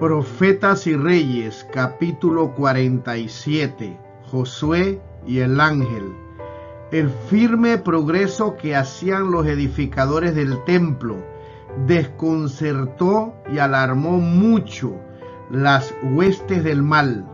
Profetas y Reyes, capítulo 47. Josué y el ángel. El firme progreso que hacían los edificadores del templo desconcertó y alarmó mucho las huestes del mal.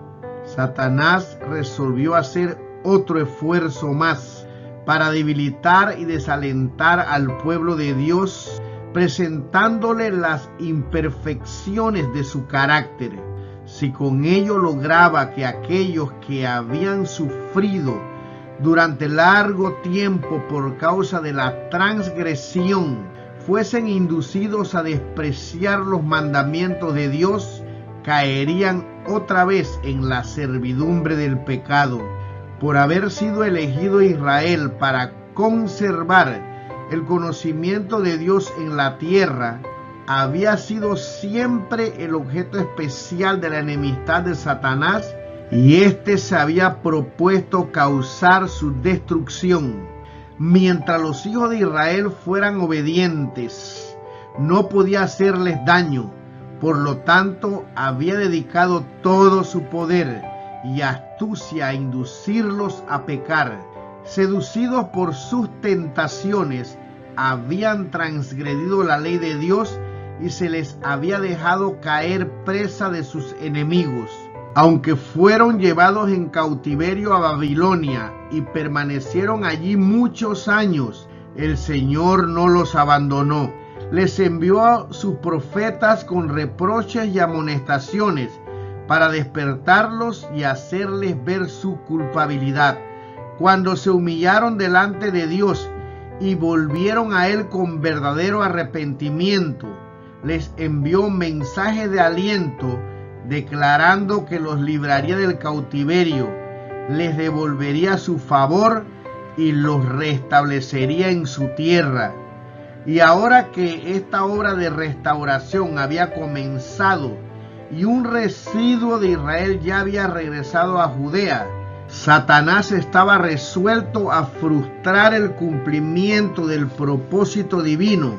Satanás resolvió hacer otro esfuerzo más para debilitar y desalentar al pueblo de Dios, presentándole las imperfecciones de su carácter. Si con ello lograba que aquellos que habían sufrido durante largo tiempo por causa de la transgresión fuesen inducidos a despreciar los mandamientos de Dios, caerían otra vez en la servidumbre del pecado. Por haber sido elegido Israel para conservar el conocimiento de Dios en la tierra, había sido siempre el objeto especial de la enemistad de Satanás, y éste se había propuesto causar su destrucción. Mientras los hijos de Israel fueran obedientes, no podía hacerles daño. Por lo tanto, había dedicado todo su poder y astucia a inducirlos a pecar. Seducidos por sus tentaciones, habían transgredido la ley de Dios y se les había dejado caer presa de sus enemigos. Aunque fueron llevados en cautiverio a Babilonia y permanecieron allí muchos años, el Señor no los abandonó. Les envió a sus profetas con reproches y amonestaciones para despertarlos y hacerles ver su culpabilidad. Cuando se humillaron delante de Dios y volvieron a Él con verdadero arrepentimiento, les envió mensajes de aliento, declarando que los libraría del cautiverio, les devolvería su favor y los restablecería en su tierra. Y ahora que esta obra de restauración había comenzado y un residuo de Israel ya había regresado a Judea, Satanás estaba resuelto a frustrar el cumplimiento del propósito divino,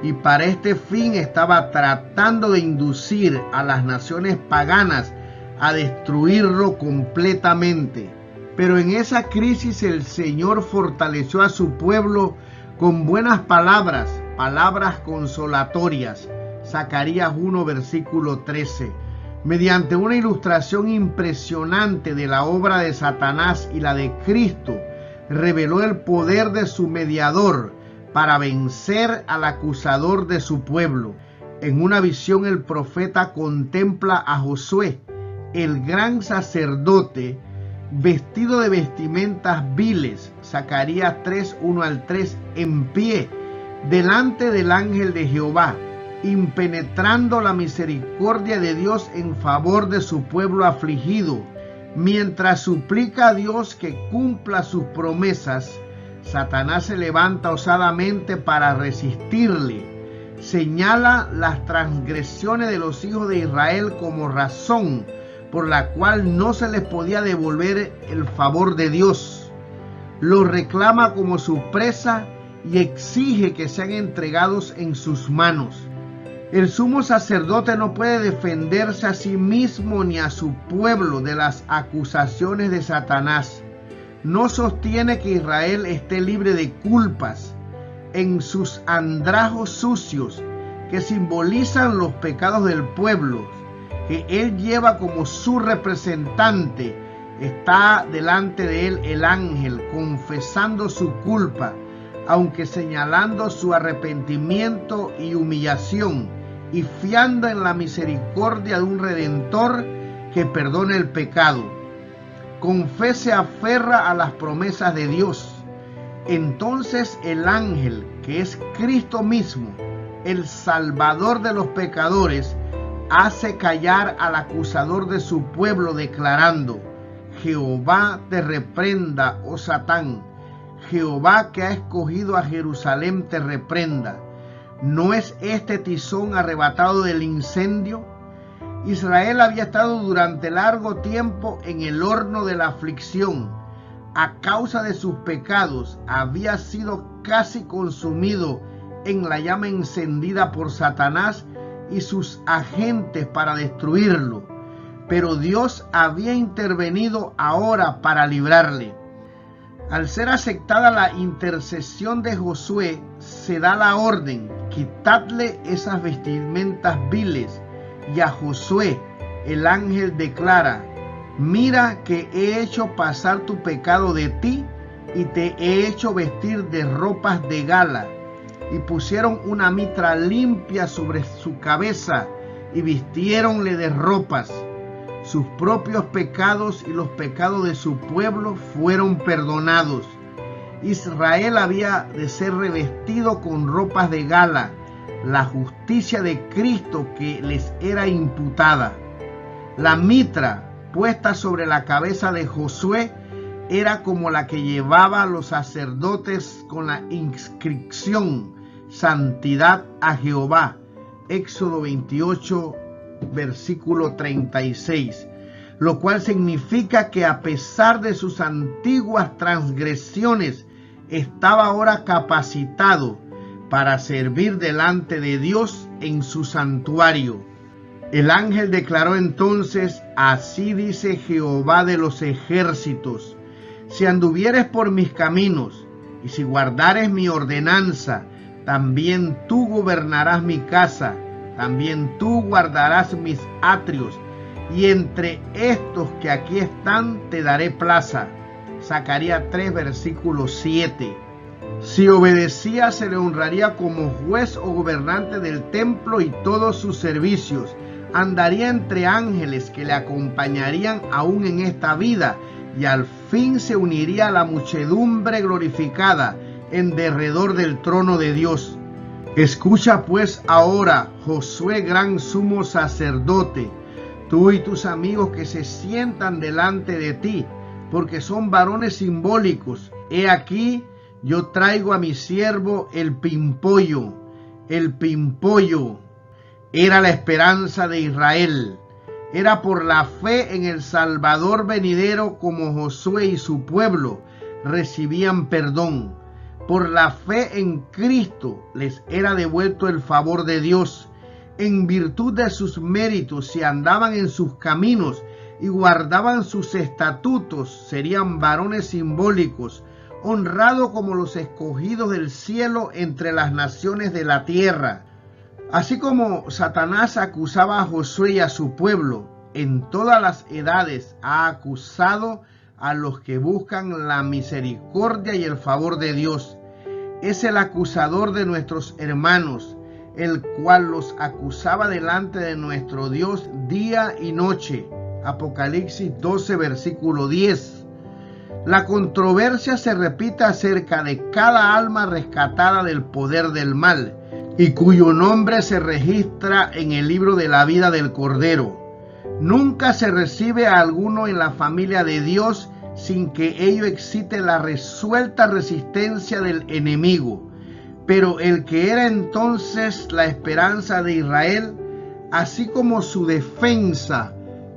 y para este fin estaba tratando de inducir a las naciones paganas a destruirlo completamente. Pero en esa crisis el Señor fortaleció a su pueblo con buenas palabras, palabras consolatorias. Zacarías 1, versículo 13. Mediante una ilustración impresionante de la obra de Satanás y la de Cristo, reveló el poder de su mediador para vencer al acusador de su pueblo. En una visión el profeta contempla a Josué, el gran sacerdote, vestido de vestimentas viles, Zacarías 3, 1 al 3, en pie, delante del ángel de Jehová, impenetrando la misericordia de Dios en favor de su pueblo afligido. Mientras suplica a Dios que cumpla sus promesas, Satanás se levanta osadamente para resistirle. Señala las transgresiones de los hijos de Israel como razón por la cual no se les podía devolver el favor de Dios. Los reclama como su presa y exige que sean entregados en sus manos. El sumo sacerdote no puede defenderse a sí mismo ni a su pueblo de las acusaciones de Satanás. No sostiene que Israel esté libre de culpas. En sus andrajos sucios, que simbolizan los pecados del pueblo, que él lleva como su representante, está delante de él el ángel, confesando su culpa, aunque señalando su arrepentimiento y humillación, y fiando en la misericordia de un Redentor que perdona el pecado. Con fe se aferra a las promesas de Dios. Entonces el ángel, que es Cristo mismo, el Salvador de los pecadores, hace callar al acusador de su pueblo, declarando: Jehová te reprenda, oh Satán. Jehová, que ha escogido a Jerusalén, te reprenda. ¿No es este tizón arrebatado del incendio? Israel había estado durante largo tiempo en el horno de la aflicción. A causa de sus pecados había sido casi consumido en la llama encendida por Satanás y sus agentes para destruirlo, pero Dios había intervenido ahora para librarle. Al ser aceptada la intercesión de Josué, se da la orden: quitadle esas vestimentas viles. Y a Josué el ángel declara: mira que he hecho pasar tu pecado de ti y te he hecho vestir de ropas de gala. Y pusieron una mitra limpia sobre su cabeza y vistiéronle de ropas. Sus propios pecados y los pecados de su pueblo fueron perdonados. Israel había de ser revestido con ropas de gala, la justicia de Cristo que les era imputada. La mitra puesta sobre la cabeza de Josué era como la que llevaba los sacerdotes con la inscripción: Santidad a Jehová. Éxodo 28, versículo 36, lo cual significa que a pesar de sus antiguas transgresiones, estaba ahora capacitado para servir delante de Dios en su santuario. El ángel declaró entonces: así dice Jehová de los ejércitos, si anduvieres por mis caminos, y si guardares mi ordenanza, también tú gobernarás mi casa, también tú guardarás mis atrios, y entre estos que aquí están te daré plaza. Zacarías 3, versículo 7. Si obedecía, se le honraría como juez o gobernante del templo y todos sus servicios. Andaría entre ángeles que le acompañarían aún en esta vida, y al fin se uniría a la muchedumbre glorificada en derredor del trono de Dios. Escucha pues ahora, Josué, gran sumo sacerdote, tú y tus amigos que se sientan delante de ti, porque son varones simbólicos. He aquí, yo traigo a mi siervo el pimpollo. El pimpollo era la esperanza de Israel. Era por la fe en el Salvador venidero como Josué y su pueblo recibían perdón. Por la fe en Cristo les era devuelto el favor de Dios. En virtud de sus méritos, si andaban en sus caminos y guardaban sus estatutos, serían varones simbólicos, honrados como los escogidos del cielo entre las naciones de la tierra. Así como Satanás acusaba a Josué y a su pueblo, en todas las edades ha acusado a los que buscan la misericordia y el favor de Dios. Es el acusador de nuestros hermanos, el cual los acusaba delante de nuestro Dios día y noche. Apocalipsis 12, versículo 10. La controversia se repite acerca de cada alma rescatada del poder del mal y cuyo nombre se registra en el libro de la vida del Cordero. Nunca se recibe a alguno en la familia de Dios sin que ello excite la resuelta resistencia del enemigo. Pero el que era entonces la esperanza de Israel, así como su defensa,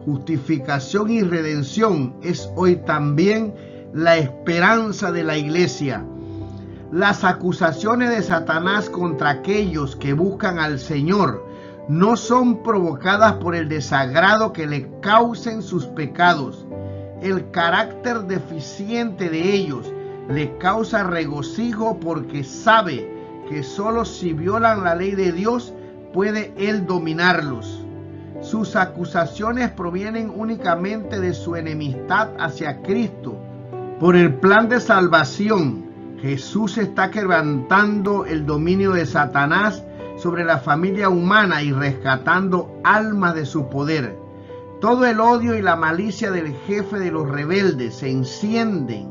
justificación y redención, es hoy también la esperanza de la iglesia. Las acusaciones de Satanás contra aquellos que buscan al Señor no son provocadas por el desagrado que le causen sus pecados. El carácter deficiente de ellos le causa regocijo porque sabe que solo si violan la ley de Dios puede Él dominarlos. Sus acusaciones provienen únicamente de su enemistad hacia Cristo. Por el plan de salvación, Jesús está quebrantando el dominio de Satanás sobre la familia humana y rescatando almas de su poder. Todo el odio y la malicia del jefe de los rebeldes se encienden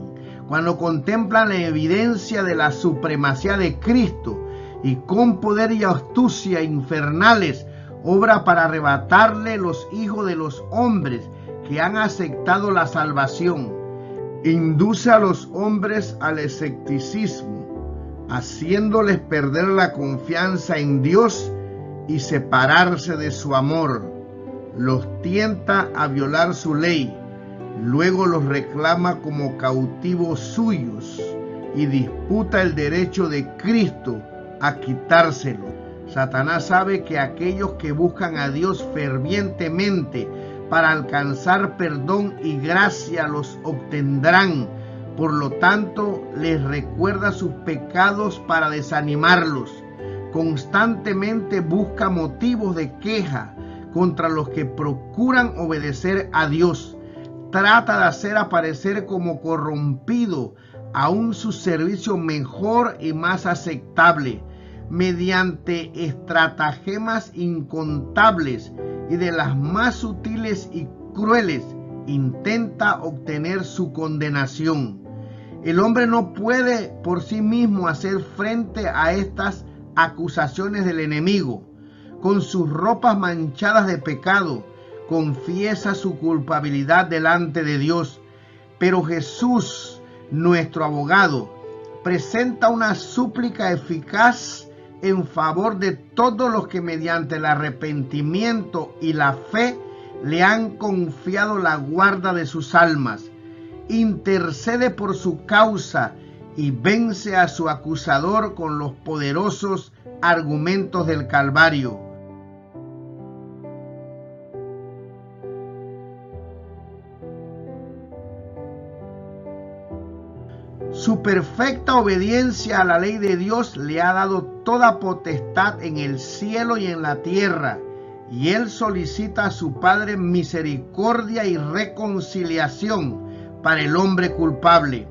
cuando contemplan la evidencia de la supremacía de Cristo y con poder y astucia infernales obra para arrebatarle los hijos de los hombres que han aceptado la salvación. Induce a los hombres al escepticismo, haciéndoles perder la confianza en Dios y separarse de su amor. Los tienta a violar su ley, luego los reclama como cautivos suyos y disputa el derecho de Cristo a quitárselo. Satanás sabe que aquellos que buscan a Dios fervientemente para alcanzar perdón y gracia los obtendrán. Por lo tanto, les recuerda sus pecados para desanimarlos. Constantemente busca motivos de queja contra los que procuran obedecer a Dios. Trata de hacer aparecer como corrompido aún su servicio mejor y más aceptable, mediante estratagemas incontables y de las más sutiles y crueles, intenta obtener su condenación. El hombre no puede por sí mismo hacer frente a estas acusaciones del enemigo. Con sus ropas manchadas de pecado, confiesa su culpabilidad delante de Dios. Pero Jesús, nuestro abogado, presenta una súplica eficaz en favor de todos los que mediante el arrepentimiento y la fe le han confiado la guarda de sus almas. Intercede por su causa y vence a su acusador con los poderosos argumentos del Calvario. Su perfecta obediencia a la ley de Dios le ha dado toda potestad en el cielo y en la tierra, y él solicita a su Padre misericordia y reconciliación para el hombre culpable.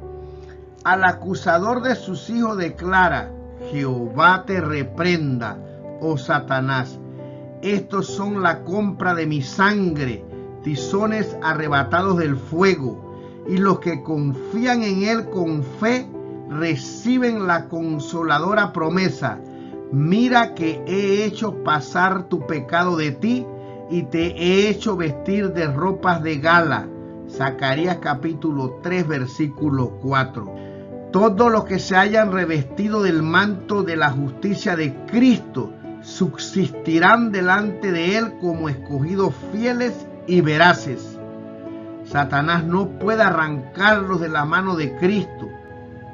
Al acusador de sus hijos declara: Jehová te reprenda, oh Satanás. Estos son la compra de mi sangre, tizones arrebatados del fuego. Y los que confían en él con fe reciben la consoladora promesa: mira que he hecho pasar tu pecado de ti y te he hecho vestir de ropas de gala. Zacarías capítulo 3 versículo 4. Todos los que se hayan revestido del manto de la justicia de Cristo subsistirán delante de él como escogidos fieles y veraces. Satanás no puede arrancarlos de la mano de Cristo.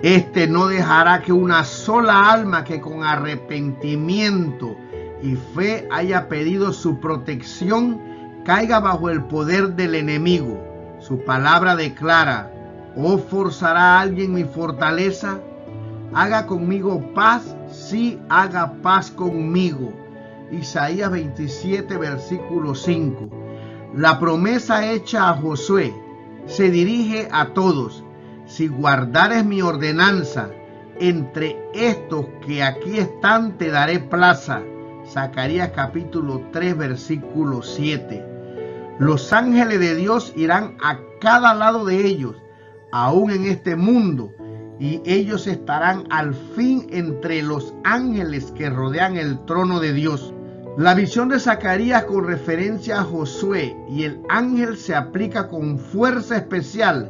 Este no dejará que una sola alma que con arrepentimiento y fe haya pedido su protección caiga bajo el poder del enemigo. Su palabra declara: ¿o forzará a alguien mi fortaleza? Haga conmigo paz, sí, haga paz conmigo. Isaías 27 versículo 5. La promesa hecha a Josué se dirige a todos: si guardares mi ordenanza, entre estos que aquí están te daré plaza. Zacarías capítulo 3 versículo 7. Los ángeles de Dios irán a cada lado de ellos, aún en este mundo, y ellos estarán al fin entre los ángeles que rodean el trono de Dios. La visión de Zacarías con referencia a Josué y el ángel se aplica con fuerza especial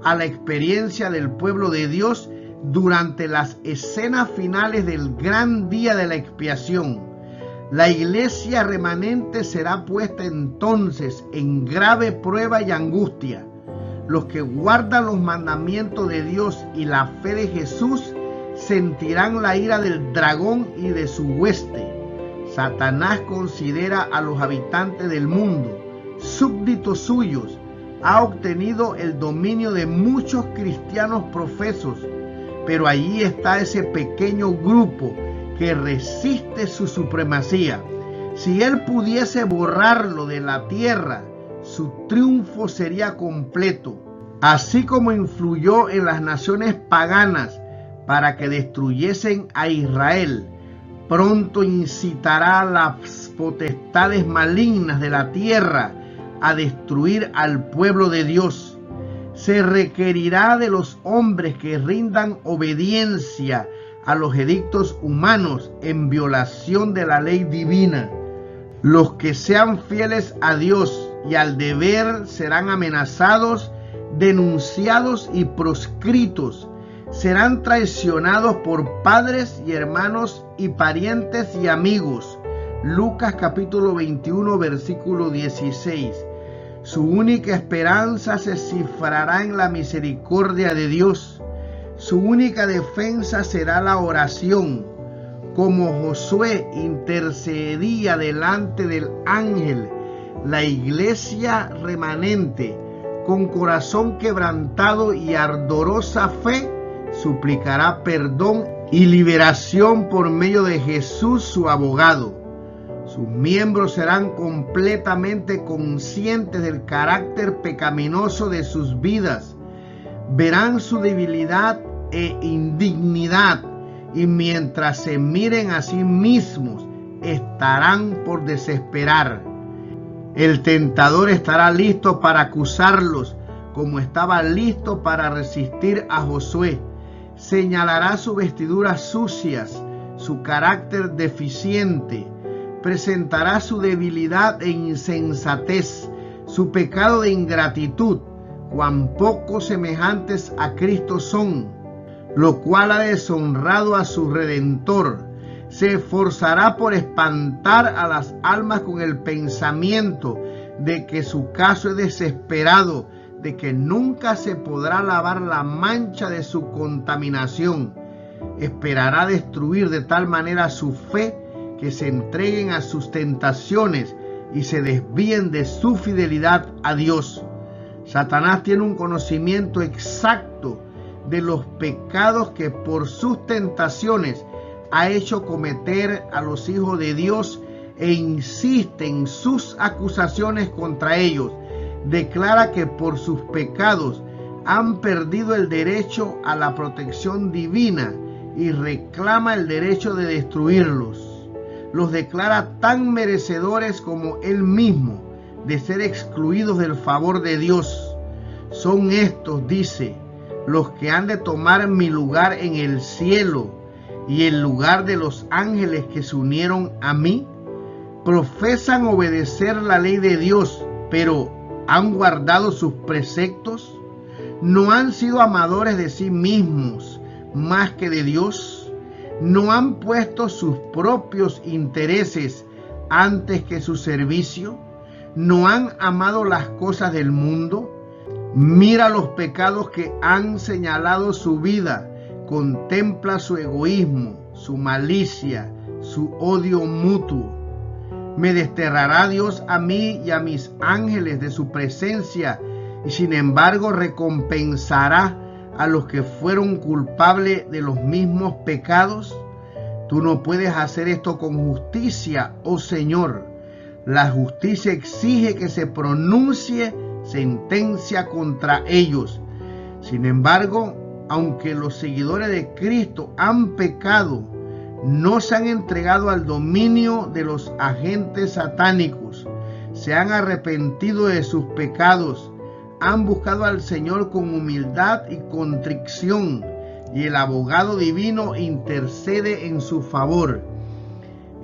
a la experiencia del pueblo de Dios durante las escenas finales del gran día de la expiación. La iglesia remanente será puesta entonces en grave prueba y angustia. Los que guardan los mandamientos de Dios y la fe de Jesús sentirán la ira del dragón y de su hueste. Satanás considera a los habitantes del mundo súbditos suyos. Ha obtenido el dominio de muchos cristianos profesos, pero allí está ese pequeño grupo que resiste su supremacía. Si él pudiese borrarlo de la tierra, su triunfo sería completo. Así como influyó en las naciones paganas para que destruyesen a Israel, pronto incitará a las potestades malignas de la tierra a destruir al pueblo de Dios. Se requerirá de los hombres que rindan obediencia a los edictos humanos en violación de la ley divina. Los que sean fieles a Dios y al deber serán amenazados, denunciados y proscritos. Serán traicionados por padres y hermanos y parientes y amigos. Lucas capítulo 21 versículo 16. Su única esperanza se cifrará en la misericordia de Dios. Su única defensa será la oración. Como Josué intercedía delante del ángel, la iglesia remanente, con corazón quebrantado y ardorosa fe, suplicará perdón y liberación por medio de Jesús, su abogado. Sus miembros serán completamente conscientes del carácter pecaminoso de sus vidas. Verán su debilidad e indignidad, y mientras se miren a sí mismos, estarán por desesperar. El tentador estará listo para acusarlos, como estaba listo para resistir a Josué. Señalará sus vestiduras sucias, su carácter deficiente, presentará su debilidad e insensatez, su pecado de ingratitud, cuán poco semejantes a Cristo son, lo cual ha deshonrado a su Redentor. Se esforzará por espantar a las almas con el pensamiento de que su caso es desesperado, de que nunca se podrá lavar la mancha de su contaminación. Esperará destruir de tal manera su fe que se entreguen a sus tentaciones y se desvíen de su fidelidad a Dios. Satanás tiene un conocimiento exacto de los pecados que por sus tentaciones ha hecho cometer a los hijos de Dios e insiste en sus acusaciones contra ellos. Declara que por sus pecados han perdido el derecho a la protección divina y reclama el derecho de destruirlos. Los declara tan merecedores como él mismo de ser excluidos del favor de Dios. Son estos, dice, los que han de tomar mi lugar en el cielo y el lugar de los ángeles que se unieron a mí. Profesan obedecer la ley de Dios, pero ¿han guardado sus preceptos? ¿No han sido amadores de sí mismos más que de Dios? ¿No han puesto sus propios intereses antes que su servicio? ¿No han amado las cosas del mundo? Mira los pecados que han señalado su vida. Contempla su egoísmo, su malicia, su odio mutuo. Me desterrará Dios a mí y a mis ángeles de su presencia, y sin embargo recompensará a los que fueron culpables de los mismos pecados. Tú no puedes hacer esto con justicia, oh Señor. La justicia exige que se pronuncie sentencia contra ellos. Sin embargo, aunque los seguidores de Cristo han pecado, no se han entregado al dominio de los agentes satánicos, se han arrepentido de sus pecados, han buscado al Señor con humildad y contrición, y el abogado divino intercede en su favor.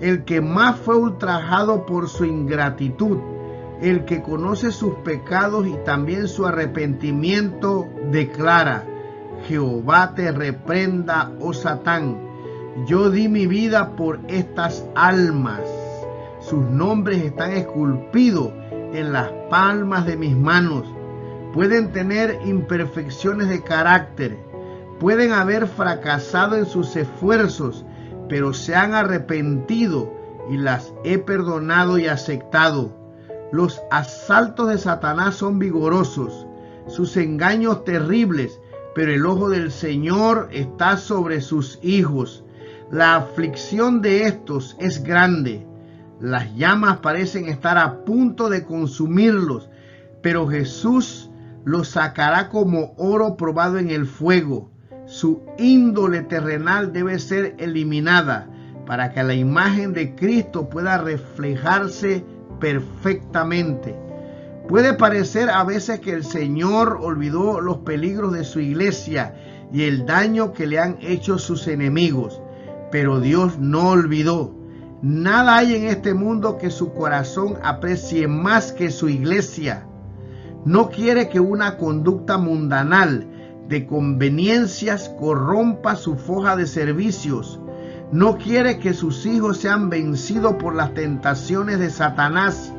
El que más fue ultrajado por su ingratitud, el que conoce sus pecados y también su arrepentimiento, declara: Jehová te reprenda, oh Satán. Yo di mi vida por estas almas. Sus nombres están esculpidos en las palmas de mis manos. Pueden tener imperfecciones de carácter, pueden haber fracasado en sus esfuerzos, pero se han arrepentido y las he perdonado y aceptado. Los asaltos de Satanás son vigorosos, sus engaños terribles, pero el ojo del Señor está sobre sus hijos. La aflicción de estos es grande. Las llamas parecen estar a punto de consumirlos, pero Jesús los sacará como oro probado en el fuego. Su índole terrenal debe ser eliminada para que la imagen de Cristo pueda reflejarse perfectamente. Puede parecer a veces que el Señor olvidó los peligros de su iglesia y el daño que le han hecho sus enemigos, pero Dios no olvidó. Nada hay en este mundo que su corazón aprecie más que su iglesia. No quiere que una conducta mundanal de conveniencias corrompa su foja de servicios. No quiere que sus hijos sean vencidos por las tentaciones de Satanás.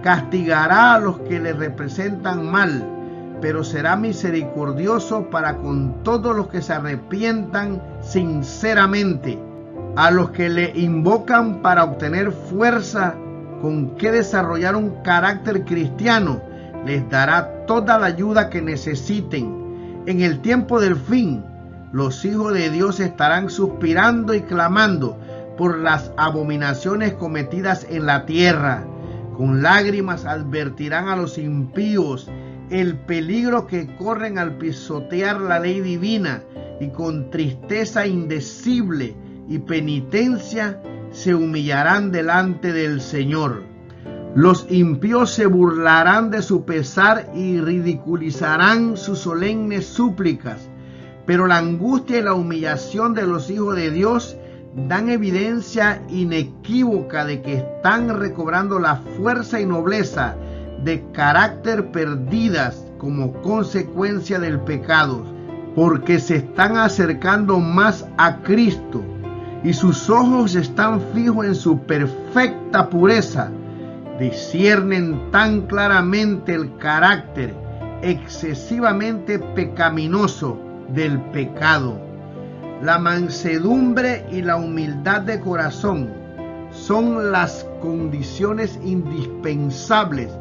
Castigará a los que le representan mal, pero será misericordioso para con todos los que se arrepientan sinceramente. A los que le invocan para obtener fuerza con que desarrollar un carácter cristiano, les dará toda la ayuda que necesiten. En el tiempo del fin, los hijos de Dios estarán suspirando y clamando por las abominaciones cometidas en la tierra. Con lágrimas advertirán a los impíos el peligro que corren al pisotear la ley divina, y con tristeza indecible y penitencia se humillarán delante del Señor. Los impíos se burlarán de su pesar y ridiculizarán sus solemnes súplicas, pero la angustia y la humillación de los hijos de Dios dan evidencia inequívoca de que están recobrando la fuerza y nobleza de carácter perdidas como consecuencia del pecado, porque se están acercando más a Cristo y sus ojos están fijos en su perfecta pureza. Disciernen tan claramente el carácter excesivamente pecaminoso del pecado. La mansedumbre y la humildad de corazón son las condiciones indispensables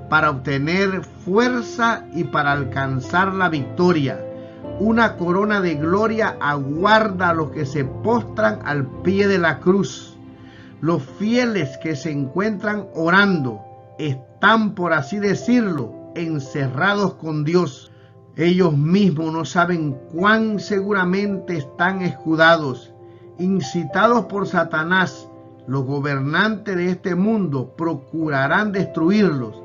para obtener fuerza y para alcanzar la victoria. Una corona de gloria aguarda a los que se postran al pie de la cruz. Los fieles que se encuentran orando están, por así decirlo, encerrados con Dios. Ellos mismos no saben cuán seguramente están escudados. Incitados por Satanás, los gobernantes de este mundo procurarán destruirlos,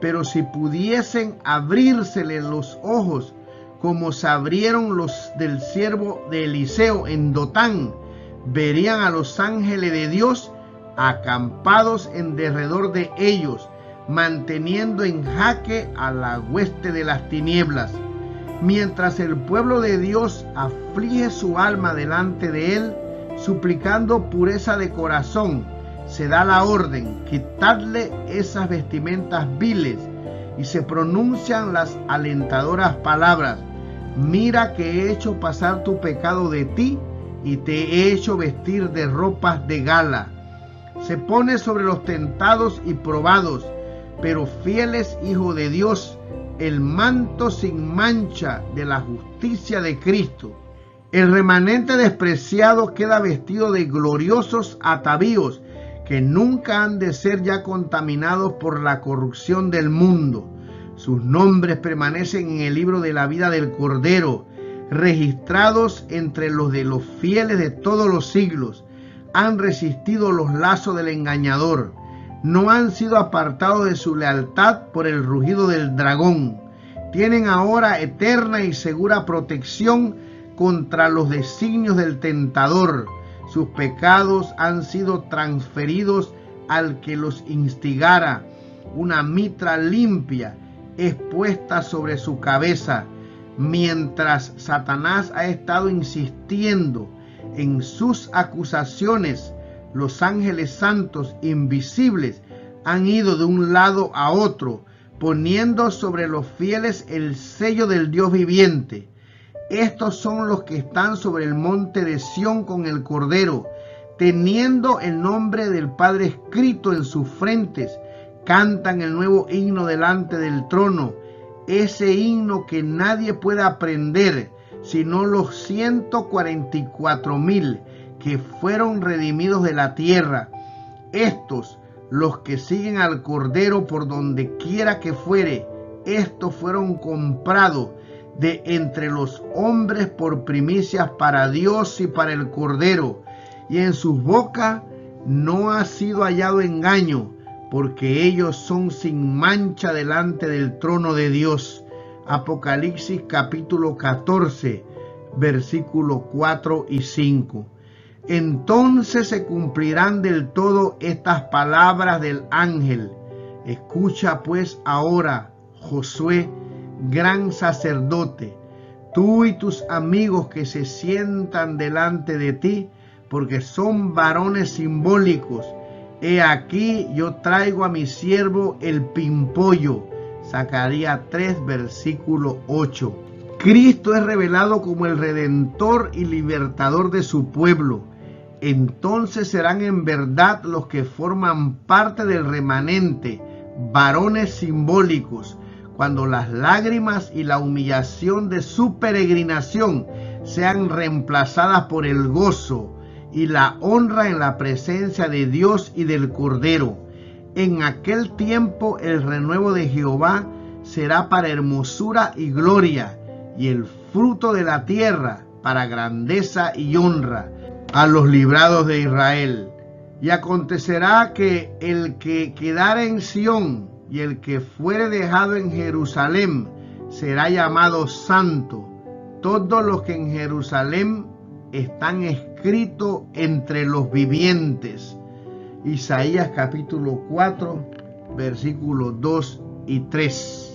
pero si pudiesen abrírseles los ojos, como se abrieron los del siervo de Eliseo en Dotán, verían a los ángeles de Dios acampados en derredor de ellos, manteniendo en jaque a la hueste de las tinieblas. Mientras el pueblo de Dios aflige su alma delante de él, suplicando pureza de corazón, se da la orden: quitadle esas vestimentas viles, y se pronuncian las alentadoras palabras: mira que he hecho pasar tu pecado de ti y te he hecho vestir de ropas de gala. Se pone sobre los tentados y probados, pero fieles hijos de Dios, el manto sin mancha de la justicia de Cristo. El remanente despreciado queda vestido de gloriosos atavíos que nunca han de ser ya contaminados por la corrupción del mundo. Sus nombres permanecen en el libro de la vida del Cordero, registrados entre los de los fieles de todos los siglos. Han resistido los lazos del engañador, no han sido apartados de su lealtad por el rugido del dragón. Tienen ahora eterna y segura protección contra los designios del tentador. Sus pecados han sido transferidos al que los instigara. Una mitra limpia es puesta sobre su cabeza. Mientras Satanás ha estado insistiendo en sus acusaciones, los ángeles santos invisibles han ido de un lado a otro, poniendo sobre los fieles el sello del Dios viviente. Estos son los que están sobre el monte de Sión con el Cordero, teniendo el nombre del Padre escrito en sus frentes. Cantan el nuevo himno delante del trono, ese himno que nadie puede aprender, sino los 144,000 que fueron redimidos de la tierra. Estos, los que siguen al Cordero por donde quiera que fuere, estos fueron comprados de entre los hombres por primicias para Dios y para el Cordero, y en sus bocas no ha sido hallado engaño, porque ellos son sin mancha delante del trono de Dios. Apocalipsis capítulo 14, versículos 4 y 5. Entonces se cumplirán del todo estas palabras del ángel. Escucha pues ahora, Josué, gran sacerdote, tú y tus amigos que se sientan delante de ti, porque son varones simbólicos. He aquí yo traigo a mi siervo el pimpollo. Zacarías 3, versículo 8. Cristo es revelado como el Redentor y Libertador de su pueblo. Entonces serán en verdad los que forman parte del remanente, varones simbólicos, cuando las lágrimas y la humillación de su peregrinación sean reemplazadas por el gozo y la honra en la presencia de Dios y del Cordero. En aquel tiempo el renuevo de Jehová será para hermosura y gloria, y el fruto de la tierra para grandeza y honra a los librados de Israel. Y acontecerá que el que quedare en Sión y el que fuere dejado en Jerusalén será llamado santo. Todos los que en Jerusalén están escritos entre los vivientes. Isaías capítulo 4, versículos 2 y 3.